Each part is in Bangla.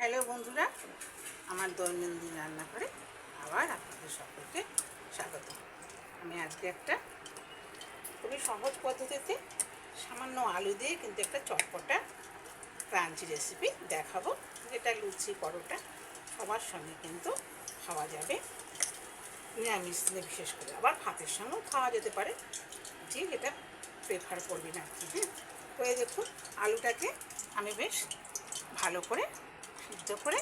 হ্যালো বন্ধুরা, আমার দৈনন্দিন রান্না করে আবার আপনাদের সকলকে স্বাগত। আমি আজকে একটা খুবই সহজ পদ্ধতিতে সামান্য আলু দিয়ে কিন্তু একটা চটপটা ক্রাঞ্চি রেসিপি দেখাবো, যেটা লুচি পরোটা সবার সঙ্গে কিন্তু খাওয়া যাবে। নিরামিষ দিনে বিশেষ করে, আবার ভাতের সঙ্গেও খাওয়া যেতে পারে, যে যেটা প্রেফার করবেন আর কি। হ্যাঁ, তো এই দেখুন, আলুটাকে আমি বেশ ভালো করে সিদ্ধ করে,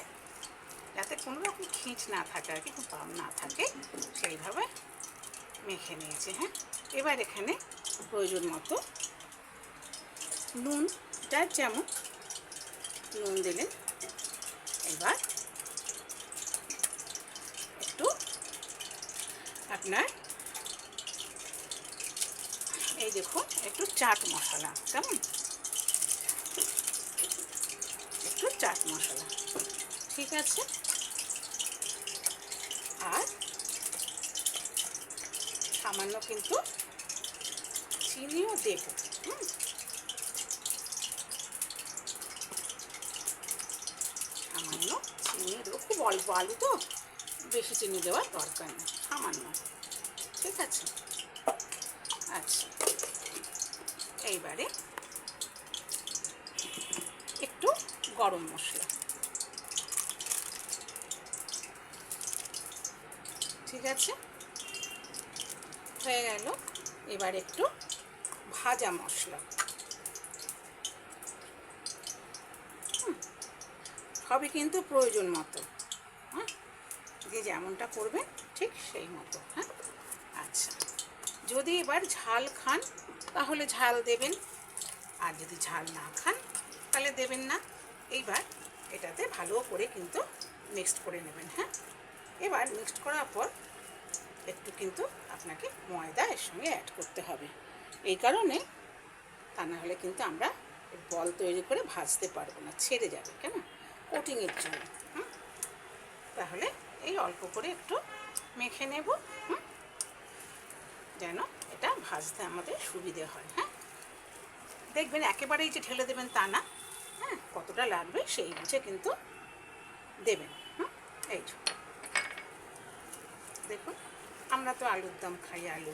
যাতে কোনো রকম খিঁচ না থাকে আর কি, খুব পাম না থাকে, সেইভাবে মেখে নিয়েছি। হ্যাঁ, এবার এখানে প্রয়োজন মতো নুন, যার যেমন নুন দিলেন। এবার একটু আপনার এই দেখুন একটু চাট মশলা, কেমন একটু চাট মশলা, ঠিক আছে। আর সামান্য কিন্তু চিনিও দেব। সামান্য চিনি দেবো, খুব অল্প আলু তো, বেশি চিনি দেওয়ার দরকার নেই, সামান্য, ঠিক আছে। আচ্ছা, এইবারে একটু গরম মশলা, ঠিক আছে, হয়ে গেল। এবার একটু ভাজা মশলা, সবই কিন্তু প্রয়োজন মতো, হ্যাঁ, যে যেমনটা করবেন ঠিক সেই মতো। হ্যাঁ, আচ্ছা, যদি এবার ঝাল খান তাহলে ঝাল দেবেন, আর যদি ঝাল না খান তাহলে দেবেন না। এইবার এটাতে ভালো করে কিন্তু মিক্সড করে নেবেন। হ্যাঁ, এবার মিক্সড করার পর একটু কিন্তু আপনাকে ময়দা এর সঙ্গে অ্যাড করতে হবে, এই কারণে, তা না হলে কিন্তু আমরা বল তৈরি করে ভাজতে পারবো না, ছেড়ে যাবে, কেন, কোটিংয়ের জন্য। তাহলে এই অল্প করে একটু মেখে নেব, যেন এটা ভাজতে আমাদের সুবিধে হয়। হ্যাঁ, দেখবেন একেবারেই যে ঢেলে দেবেন তা না, হ্যাঁ, কতটা লাগবে সেই বুঝে কিন্তু দেবেন। এই দেখুন, আমরা তো আলুর দম খাই, আলু,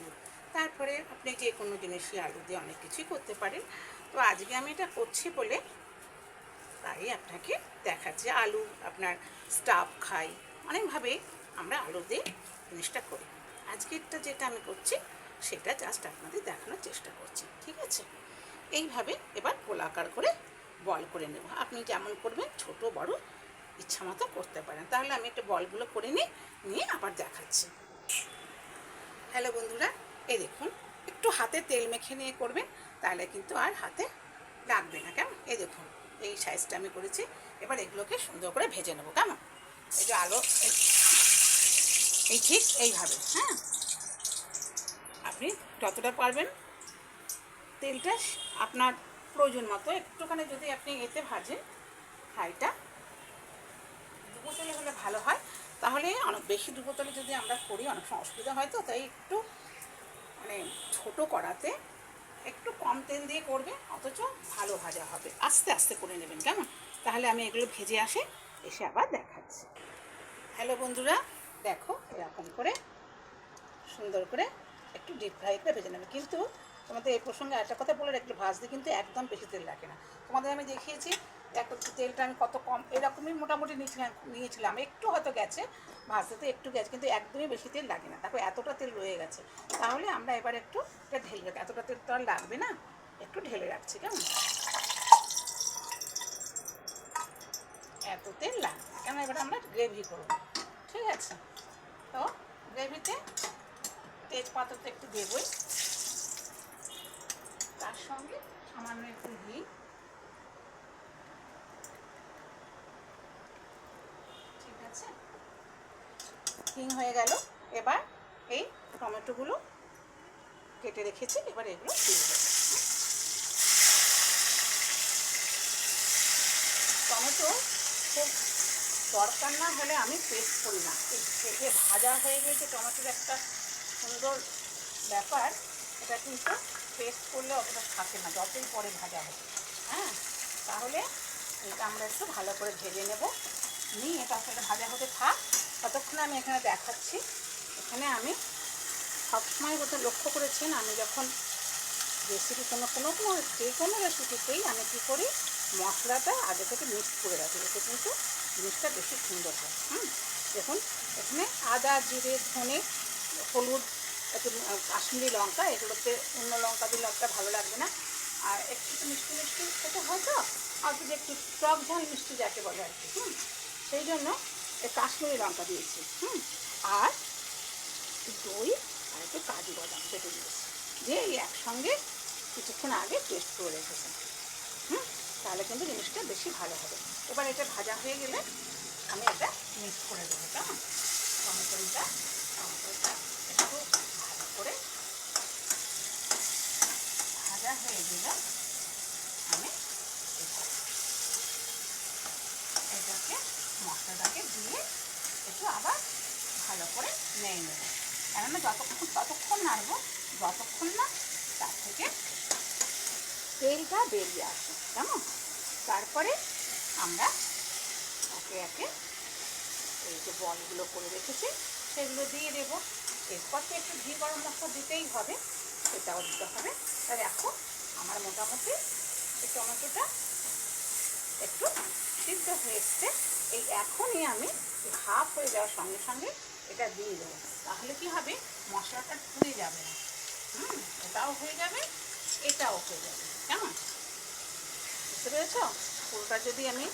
তারপরে আপনি যে কোনো জিনিসই আলু দিয়ে অনেক কিছুই করতে পারেন। তো আজকে আমি এটা করছি বলে তাই আপনাকে দেখাচ্ছি। আলু আপনার স্টাফ খাই, অনেকভাবে আমরা আলু দিয়ে জিনিসটা করি। আজকেরটা যেটা আমি করছি সেটা জাস্ট আপনাদের দেখানোর চেষ্টা করছি, ঠিক আছে। এইভাবে এবার গোলাকার করে বল করে নেব। আপনি যেমন করবেন, ছোট বড় ইচ্ছা মতো করতে পারেন। তাহলে আমি একটু বলগুলো করে নিয়ে আবার দেখাচ্ছি। হ্যালো বন্ধুরা, এই দেখুন, একটু হাতে তেল মেখে নিয়ে করবেন, তাহলে কিন্তু আর হাতে লাগবে না, কেমন। এই দেখুন, এই সাইজটা আমি করেছি। এবার এগুলোকে সুন্দর করে ভেজে নেবো, কেমন। এই যে আলো, এই ঠিক এইভাবে। হ্যাঁ, আপনি যতটা পারবেন তেলটা আপনার প্রয়োজন মতো একটুখানি যদি আপনি এতে ভাজেন, ফ্রাইটা ডুবো তেলে হলে ভালো হয়। তাহলে অনেক বেশি ডুবো তেলে যদি আমরা করি অনেক সময় অসুবিধা হয়, তো তাই একটু মানে ছোটো কড়াতে একটু কম তেল দিয়ে করবে, অথচ ভালো ভাজা হবে। আস্তে আস্তে করে নেবেন, কেমন। তাহলে আমি এগুলো ভেজে এসে আবার দেখাচ্ছি। হ্যালো বন্ধুরা, দেখো, এরকম করে সুন্দর করে একটু ডিপ ফ্রাই করে ভেজে নেবে। কিন্তু তোমাদের এই প্রসঙ্গে একটা কথা বলে রাখলে, ভাজতে কিন্তু একদম বেশি তেল লাগে না। তোমাদের আমি দেখিয়েছি একটু তেলটা আমি কত কম এরকমই মোটামুটি নিয়েছিলাম, একটু হয়তো গেছে ভাজতে, তো একটু গেছে, কিন্তু একদমই বেশি তেল লাগে না। দেখো এতটা তেল রয়ে গেছে। তাহলে আমরা এবার একটু এটা ঢেলে রাখি, এতটা তেল তো আর লাগবে না, একটু ঢেলে রাখছি, কেমন। এত তেল লাগবে কেন, এবার আমরা গ্রেভি করব, ঠিক আছে। তো গ্রেভিতে তেজপাতা তো একটু দেবই, তার সঙ্গে সামান্য একটু ঘি, ঠিক আছে, হিং হয়ে গেল। এবার এই টমেটোগুলো কেটে রেখেছি, এবার এগুলো দিয়ে দেবো। টমেটো খুব দরকার না হলে আমি পেস্ট করি না, এই ভাজা হয়ে গেছে টমেটোর একটা সুন্দর ব্যাপার, এটা কিন্তু পেস্ট করলে অতটা থাকে না, যতই পরে ভাজা হবে। হ্যাঁ, তাহলে এটা আমরা একটু ভালো করে ভেজে নেব, নিয়ে এটা ভাজা হতে থাক। ততক্ষণে আমি এখানে দেখাচ্ছি। এখানে আমি সবসময় কোথাও লক্ষ্য করেছেন, আমি যখন রেসিপি যে কোনো রেসিপিতেই আমি কী করি, মশলাটা আগে থেকে মিক্সড করে রাখি, এতে কিন্তু জিনিসটা বেশি সুন্দর হয়। দেখুন এখানে আদা, জিরে, ধনে, হলুদ, একটু কাশ্মীরি লঙ্কা, এগুলোতে অন্য লঙ্কা দিলে লঙ্কা ভালো লাগবে না, আর একটু মিষ্টি মিষ্টি খেতে হয় তো, আর যদি একটু টক ঝাল মিষ্টি যাকে বলে আর কি, সেই জন্য এই কাশ্মীরি লঙ্কা দিয়েছি। আর দই আর একটু কাজু বাদাম কেটে দিয়েছি, দিয়ে এই একসঙ্গে কিছুক্ষণ আগে পেস্ট করে রেখেছি। তাহলে কিন্তু জিনিসটা বেশি ভালো হবে। এবার এটা ভাজা হয়ে গেলে আমি এটা মিক্স করে দেবো। কেমন টমেটোটা একটু ভালো করে ভাজা হয়ে গেলে আমি এটাকে মশলাটাকে দিয়ে একটু আবার ভালো করে নেড়ে নেব। কেননা ততক্ষণ নাড়বো যতক্ষণ না তার থেকে তেলটা বেরিয়ে আসে। কেমন? তারপরে আমরা একে একে এই যে বলগুলো করে রেখেছি সেগুলো দিয়ে দেবো। এরপর তো একটু ঘি গরম মশলা দিতেই হবে, সেটাও দিতে হবে। তা দেখো আমার মোটামুটি এই টমেটোটা একটু সিদ্ধ হয়ে এসছে। এই এখনই আমি হাফ হয়ে যাওয়ার সঙ্গে সঙ্গে এটা দিয়ে দেবো, তাহলে কি হবে, মশলাটা পুড়ে যাবে না। এটাও হয়ে যাবে, এটাও হয়ে যাবে। কেমন? বুঝতে পেরেছ? পুরোটা যদি আমি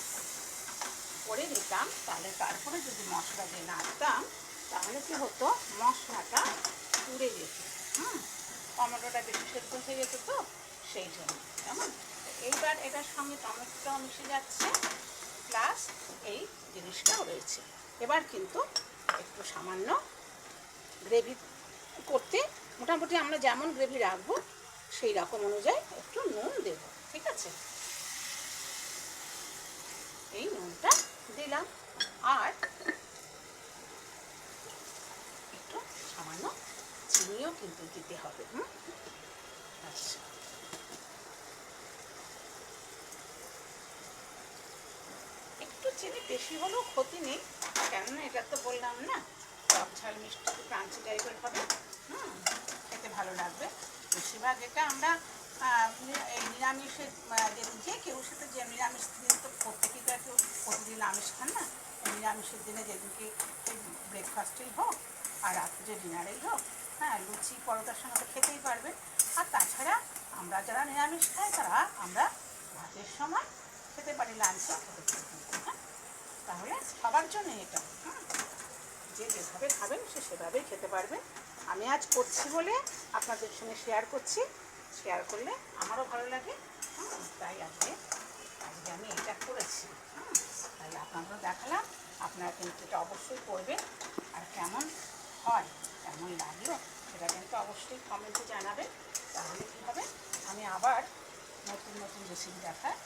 করে নিতাম, তাহলে তারপরে যদি মশলা দিয়ে নাড়তাম, তাহলে কি হতো, মশলাটা পুড়ে যেত। টমেটোটা বেশি সেদ্ধ হয়ে যেত তো, সেই জন্য। কেমন? এইবার এটার সঙ্গে টমেটোটাও মিশে যাচ্ছে, প্লাস এই জিনিসটাও রয়েছে। এবার কিন্তু একটু সামান্য গ্রেভি করতে, মোটামুটি আমরা যেমন গ্রেভি রাখবো সেই রকম অনুযায়ী একটু নুন দেব। ঠিক আছে? এই নুনটা দিলাম, আর একটু সামান্য চিনিও কিন্তু দিতে হবে। আচ্ছা, একটু চিনি বেশি হলেও ক্ষতি নেই, কেননা এটা তো বললাম না টক ঝাল মিষ্টি একটু ক্রাঞ্চি টাইপের হবে। খেতে ভালো লাগবে। বেশিরভাগ এটা আমরা এই নিরামিষের যে কেউ সাথে যে নিরামিষ দিন তো প্রত্যেকেই তো একটু প্রতিদিন আমিষ খান না, নিরামিষের দিনে যেদিনকে ব্রেকফাস্টেই হোক আর রাত্রে ডিনারেই হোক, লুচি পরোটার সঙ্গে তো খেতেই পারবে। আর তাছাড়া আমরা যারা নিরামিষ খাই তারা আমরা ভাতের সময় খেতে পারি, লাঞ্চে খেতে পারি। তাহলে সবার জন্য এটা, যে যেভাবে খাবেন সে সেভাবেই খেতে পারবে। আমি আজ করছি বলে আপনাদের সঙ্গে শেয়ার করছি, শেয়ার করলে আমারও ভালো লাগে। তাই আজকে আমি এটা করেছি, তাই আপনাদেরও দেখালাম। আপনারা কিন্তু এটা অবশ্যই করবেন, আর কেমন হয়, কেমন লাগলো সেটা কিন্তু অবশ্যই কমেন্টে জানাবেন। তাহলে কী হবে, আমি আবার নতুন নতুন রেসিপি দেখার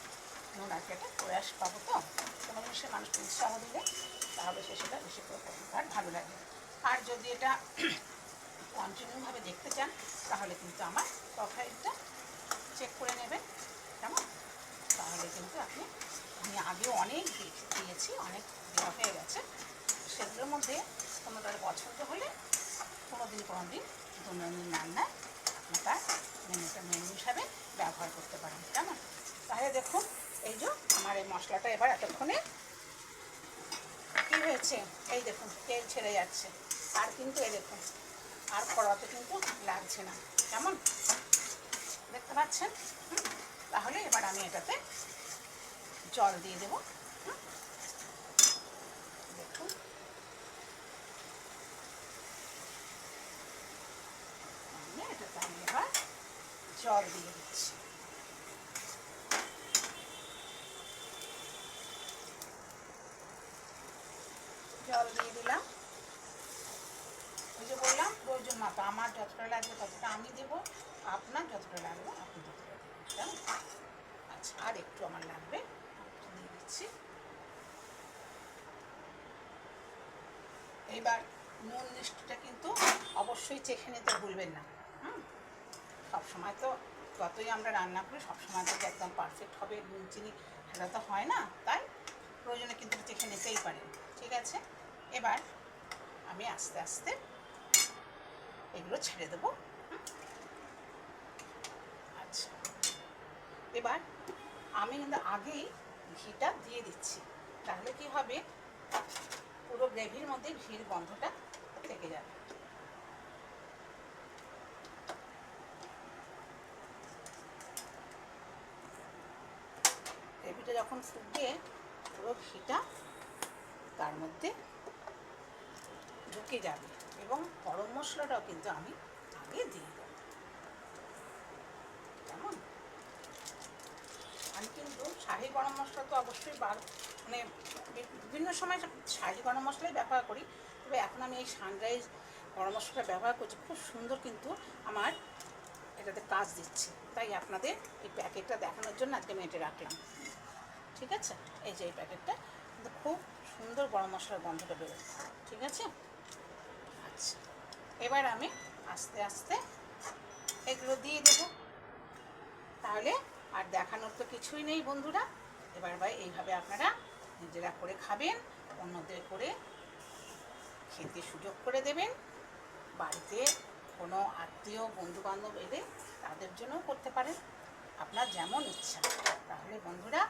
নোনাকে প্রয়াস পাবো। তো কোনো জিনিসে মানুষকে উৎসাহ দিলে তাহলে সে সেটা বেশি করে আর ভালো লাগে। আর যদি এটা কন্টিনিউভাবে দেখতে চান তাহলে কিন্তু আমার প্রোফাইলটা চেক করে নেবেন। কেমন? তাহলে কিন্তু আমি আগেও অনেক দিয়েছি, অনেক দেওয়া হয়ে গেছে। সেগুলোর মধ্যে কোনোটার পছন্দ হলে কোনো দিন দৈনন্দিন রান্নায় তার মেনু হিসাবে ব্যবহার করতে পারেন। কেমন? তাহলে দেখুন এই যে আমার এই মশলাটা এবার এতক্ষণে কী হয়েছে, এই দেখুন তেল ছেড়ে যাচ্ছে, আর কিন্তু এই দেখুন আর কড়াতে কিন্তু লাগছে না। কেমন দেখতে পাচ্ছেন? তাহলে এবার আমি এটাতে জল দিয়ে দেবো। দেখুন এটাতে আমি এবার জল দিয়ে দিচ্ছি। জল দিয়ে দিলাম, ওই যে বললাম প্রয়োজন মতো আমার যতটা লাগবে ততটা আমি দেবো, আপনার যতটা লাগবে আপনি ততটা দেবেন। আচ্ছা, আর একটু আমার লাগবে, দিয়ে দিচ্ছি। এইবার নুন মিষ্টিটা কিন্তু অবশ্যই চেখে নিতে ভুলবেন না। সবসময় তো যতই আমরা রান্না করি সবসময় তো একদম পারফেক্ট হবে নুন চিনি এটা তো হয় না, তাই প্রয়োজনে কিন্তু চেখে নিতেই পারেন। ঠিক আছে, এবার আমি আস্তে আস্তে এগুলো ছেড়ে দেবো। আচ্ছা, এবার আমি কিন্তু আগেই ঘিটা দিয়ে দিচ্ছি, তাহলে কি হবে, পুরো গ্রেভির মধ্যে ঘির গন্ধটা থেকে যাবে। গ্রেভিটা যখন ফুটবে পুরো ঘিটা তার মধ্যে ঢুকে যাবে, এবং গরম মশলাটাও কিন্তু আমি আগে দিয়ে দেবো। কেমন, আমি কিন্তু শাহি গরম মশলা তো অবশ্যই মানে বিভিন্ন সময় শাহি গরম মশলাই ব্যবহার করি, তবে এখন আমি এই সানরাইজ গরম মশলাটা ব্যবহার করছি, খুব সুন্দর কিন্তু আমার এটাতে কাজ দিচ্ছে। তাই আপনাদের এই প্যাকেটটা দেখানোর জন্য আজকে আমি এটা রাখলাম। ঠিক আছে, এই যে এই প্যাকেটটা কিন্তু খুব সুন্দর গরম মশলার গন্ধটা বেরোচ্ছে। ঠিক আছে, আচ্ছা, এবার আমি আস্তে আস্তে এগুলো দিয়ে দেবো। তাহলে আর দেখানোর তো কিছুই নেই বন্ধুরা। এবার এইভাবে আপনারা নিজেরা করে খাবেন, অন্যদের করে খেতে সুযোগ করে দেবেন। বাড়িতে কোনো আত্মীয় বন্ধুবান্ধব এলে তাদের জন্যও করতে পারেন, আপনার যেমন ইচ্ছা। তাহলে বন্ধুরা,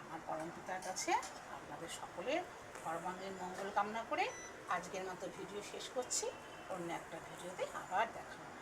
আমার পরম পিতার কাছে আপনাদের সকলের সর্বাঙ্গীন মঙ্গল কামনা করে আজকের মতো ভিডিও শেষ করছি। অন্য একটা ভিডিওতে আবার দেখা হবে।